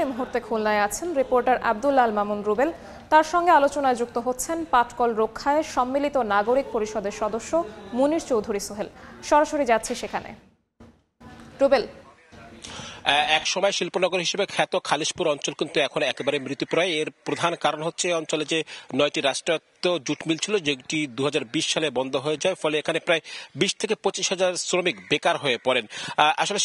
এই মুহূর্তে খুলনায় আছেন রিপোর্টার আব্দুল আল মামুন রুবেল। তার সঙ্গে আলোচনায় যুক্ত হচ্ছেন পাটকল রক্ষায় সম্মিলিত নাগরিক পরিষদের সদস্য মুনির চৌধুরী সোহেল। সরাসরি যাচ্ছে সেখানে। রুবেল, এক সময় শিল্পনগর হিসেবে খ্যাত খালিশপুর অঞ্চল কিন্তু এখন একেবারে মৃতপ্রায়। এর প্রধান কারণ হচ্ছে এই অঞ্চলে যে 9টি রাষ্ট্রায়ত্ত জুট মিল ছিল, যেটি 2020 সালে বন্ধ হয়ে যায়, ফলে এখানে প্রায় 20 থেকে 25 হাজার শ্রমিক বেকার হয়ে পড়েন। আসলে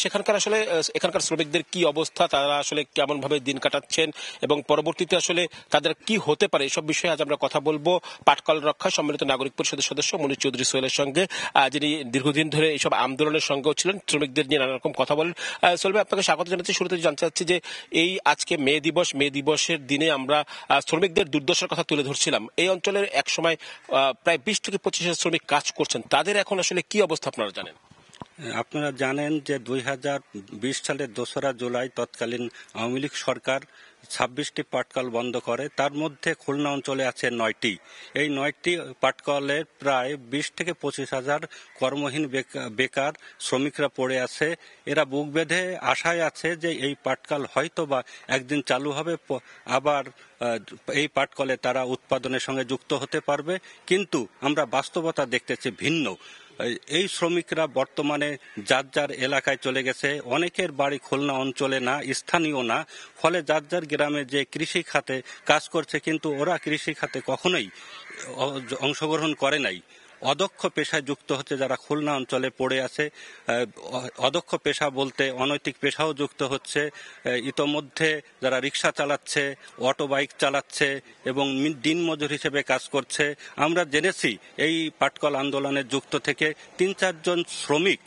এখানকার শ্রমিকদের কি অবস্থা, তারা আসলে কেমন ভাবে দিন কাটাচ্ছেন এবং পরবর্তীতে আসলে তাদের কি হতে পারে, এসব বিষয়ে আজ আমরা কথা বলবো পাটকল রক্ষা সম্মিলিত নাগরিক পরিষদের সদস্য মুনির চৌধুরী সোহেলের সঙ্গে, যিনি দীর্ঘদিন ধরে এইসব আন্দোলনের সঙ্গেও ছিলেন, শ্রমিকদের নিয়ে নানা রকম কথা বলেন। সোহেল ভাই, আপনাকে স্বাগত জানাচ্ছি। শুরুতে জানতে চাচ্ছি যে এই আজকে মে দিবসের দিনে আমরা শ্রমিকদের দুর্দশার কথা তুলে ধরছিলাম। এই অঞ্চলের এক সময় প্রায় 20 থেকে 25 হাজার শ্রমিক কাজ করছেন, তাদের এখন আসলে কি অবস্থা আপনারা জানেন? আপনারা জানেন যে 2020 সালের 2রা জুলাই তৎকালীন আওয়ামী লীগ সরকার 26টি পাটকল বন্ধ করে। তার মধ্যে খুলনা অঞ্চলে আছে 9টি। এই 9টি পাটকলের প্রায় 20 থেকে 25 হাজার কর্মহীন বেকার শ্রমিকরা পড়ে আছে। এরা বুক বেঁধে আশায় আছে যে এই পাটকল হয়তো বা একদিন চালু হবে, আবার এই পাটকলে তারা উৎপাদনের সঙ্গে যুক্ত হতে পারবে। কিন্তু আমরা বাস্তবতা দেখতেছি ভিন্ন। এই শ্রমিকরা বর্তমানে যার যার এলাকায় চলে গেছে। অনেকের বাড়ি খুলনা অঞ্চলে না, স্থানীয় না, ফলে যার যার গ্রামে যে কৃষি খাতে কাজ করছে, কিন্তু ওরা কৃষি খাতে কখনোই অংশগ্রহণ করে নাই। অদক্ষ পেশায় যুক্ত হচ্ছে যারা খুলনা অঞ্চলে পড়ে আছে। অদক্ষ পেশা বলতে অনৈতিক পেশাও যুক্ত হচ্ছে। ইতোমধ্যে যারা রিক্সা চালাচ্ছে, অটো বাইক চালাচ্ছে এবং দিনমজুর হিসেবে কাজ করছে। আমরা জেনেছি এই পাটকল আন্দোলনে যুক্ত থেকে 3-4 জন শ্রমিক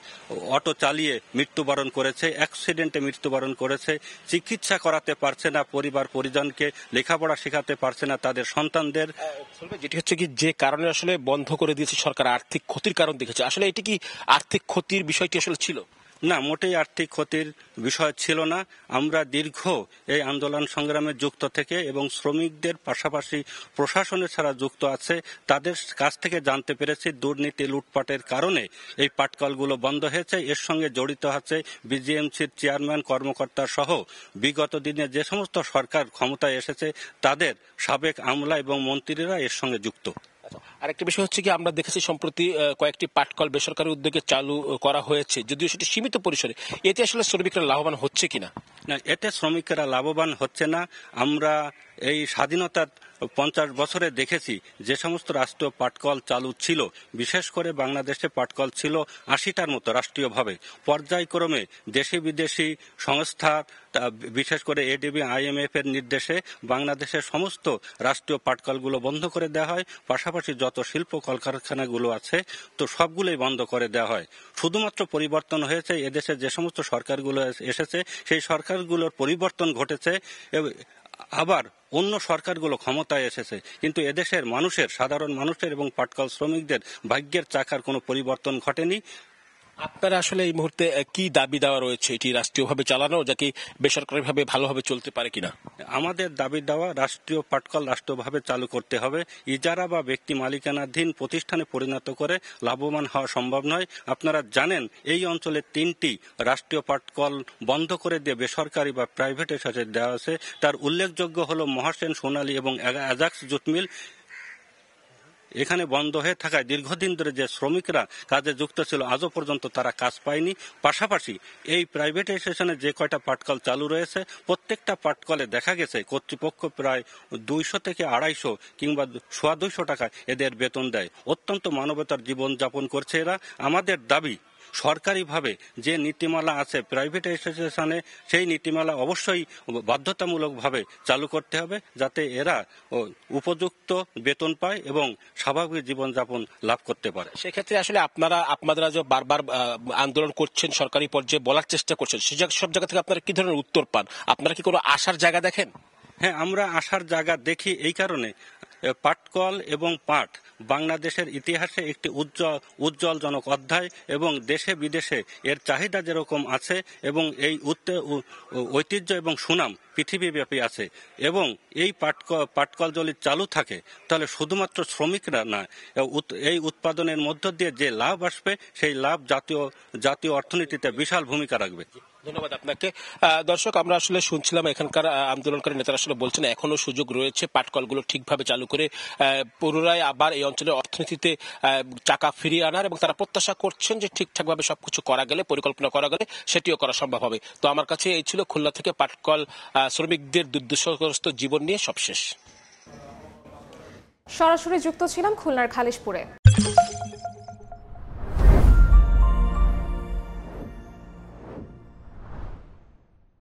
অটো চালিয়ে মৃত্যুবরণ করেছে, অ্যাক্সিডেন্টে মৃত্যুবরণ করেছে। চিকিৎসা করাতে পারছে না, পরিজনকে লেখাপড়া শেখাতে পারছে না তাদের সন্তানদের। যেটি হচ্ছে কি, যে কারণে আসলে বন্ধ করে দিয়েছে সরকার, আর্থিক ক্ষতির কারণ দেখেছে। আসলে এটি কি আর্থিক ক্ষতির বিষয়টি আসলে ছিল? না, মোটেই আর্থিক ক্ষতির বিষয় ছিল না। আমরা দীর্ঘ এই আন্দোলন সংগ্রামে যুক্ত থেকে এবং শ্রমিকদের পাশাপাশি প্রশাসনের ছাড়া যুক্ত আছে, তাদের কাছ থেকে জানতে পেরেছি দুর্নীতি লুটপাটের কারণে এই পাটকলগুলো বন্ধ হয়েছে। এর সঙ্গে জড়িত আছে বিজিএমসির চেয়ারম্যান, কর্মকর্তা সহ বিগত দিনে যে সমস্ত সরকার ক্ষমতায় এসেছে তাদের সাবেক আমলা এবং মন্ত্রীরা এর সঙ্গে যুক্ত। আরেকটি বিষয় হচ্ছে কি, আমরা দেখেছি সম্প্রতি কয়েকটি পাটকল বেসরকারি উদ্যোগে চালু করা হয়েছে, যদিও সেটি সীমিত পরিসরে। এতে আসলে শ্রমিকরা লাভবান হচ্ছে কিনা? না, এতে শ্রমিকরা লাভবান হচ্ছে না। আমরা এই স্বাধীনতার 50 বছরে দেখেছি যে সমস্ত রাষ্ট্রীয় পাটকল চালু ছিল, বিশেষ করে বাংলাদেশে পাটকল ছিল 80টার মতো রাষ্ট্রীয়ভাবে। পর্যায়ক্রমে দেশি বিদেশি সংস্থা, বিশেষ করে এডিবি, IMF এর নির্দেশে বাংলাদেশের সমস্ত রাষ্ট্রীয় পাটকলগুলো বন্ধ করে দেওয়া হয়। পাশাপাশি যত শিল্প কলকারখানাগুলো আছে তো সবগুলোই বন্ধ করে দেওয়া হয়। শুধুমাত্র পরিবর্তন হয়েছে এদেশে যে সমস্ত সরকারগুলো এসেছে, সেই সরকারগুলোর পরিবর্তন ঘটেছে, আবার অন্য সরকারগুলো ক্ষমতায় এসেছে, কিন্তু এদেশের মানুষের, সাধারণ মানুষের এবং পাটকল শ্রমিকদের ভাগ্যের চাকার কোনো পরিবর্তন ঘটেনি। আপনারা আসলে এই মুহূর্তে কি দাবি দেওয়া রয়েছে? এটি রাষ্ট্রীয়ভাবে চালানো, যাকে বেসরকারিভাবে ভালোভাবে চলতে পারে কিনা? আমাদের দাবি দেওয়া রাষ্ট্রীয় পাটকল রাষ্ট্রভাবে চালু করতে হবে। ইজারা বা ব্যক্তি মালিকানাধীন প্রতিষ্ঠানে পরিণত করে লাভবান হওয়া সম্ভব নয়। আপনারা জানেন এই অঞ্চলে 3টি রাষ্ট্রীয় পাটকল বন্ধ করে দিয়ে বেসরকারি বা প্রাইভেটের সাথে দেওয়া আছে। তার উল্লেখযোগ্য হল মহাসেন, সোনালী এবং অ্যাজাক্স জুট মিল। এখানে বন্ধ হয়ে থাকায় দীর্ঘদিন ধরে যে শ্রমিকরা কাজে যুক্ত ছিল আজও পর্যন্ত তারা কাজ পায়নি। পাশাপাশি এই প্রাইভেটাইজেশনে যে কয়টা পাটকল চালু রয়েছে, প্রত্যেকটা পাটকলে দেখা গেছে কর্তৃপক্ষ প্রায় 200 থেকে 250 কিংবা 250 টাকা এদের বেতন দেয়। অত্যন্ত মানবতার জীবনযাপন করছে এরা। আমাদের দাবি, সরকারিভাবে যে নীতিমালা আছে প্রাইভেটাইজেশনে, সেই নীতিমালা অবশ্যই বাধ্যতামূলকভাবে চালু করতে হবে, যাতে এরা উপযুক্ত বেতন পায় এবং স্বাভাবিক জীবনযাপন লাভ করতে পারে। সেক্ষেত্রে আসলে আপনারা যে বারবার আন্দোলন করছেন, সরকারি পর্যায়ে বলার চেষ্টা করছেন, সব জায়গা থেকে আপনারা কি ধরনের উত্তর পান? আপনারা কি কোনো আশার জায়গা দেখেন? হ্যাঁ, আমরা আশার জায়গা দেখি। এই কারণে পাটকল এবং পাট বাংলাদেশের ইতিহাসে একটি উজ্জ্বলজনক অধ্যায় এবং দেশে বিদেশে এর চাহিদা যেরকম আছে এবং এই ঐতিহ্য এবং সুনাম পৃথিবীব্যাপী আছে। এবং এই পাটকল যদি চালু থাকে তাহলে শুধুমাত্র শ্রমিকরা না, এই উৎপাদনের মধ্য দিয়ে যে লাভ আসবে সেই লাভ জাতীয় অর্থনীতিতে বিশাল ভূমিকা রাখবে। ধন্যবাদ আপনাকে। দর্শক, আমরা আসলে শুনছিলাম এখানকার আন্দোলনকারী নেতারা আসলে বলছেন এখনো সুযোগ রয়েছে পাটকলগুলো ঠিকভাবে চালু করে পুনরায় আবার এই অঞ্চলের অর্থনীতিতে টাকা ফিরিয়ে আনার, এবং তারা প্রত্যাশা করছেন যে ঠিকঠাকভাবে সবকিছু করা গেলে, পরিকল্পনা করা গেলে সেটিও করা সম্ভব হবে। তো আমার কাছে এই ছিল খুলনা থেকে পাটকল শ্রমিকদের দুর্দশাগ্রস্ত জীবন নিয়ে সবশেষ। সরাসরি যুক্ত ছিলাম খুলনার খালিশপুরে।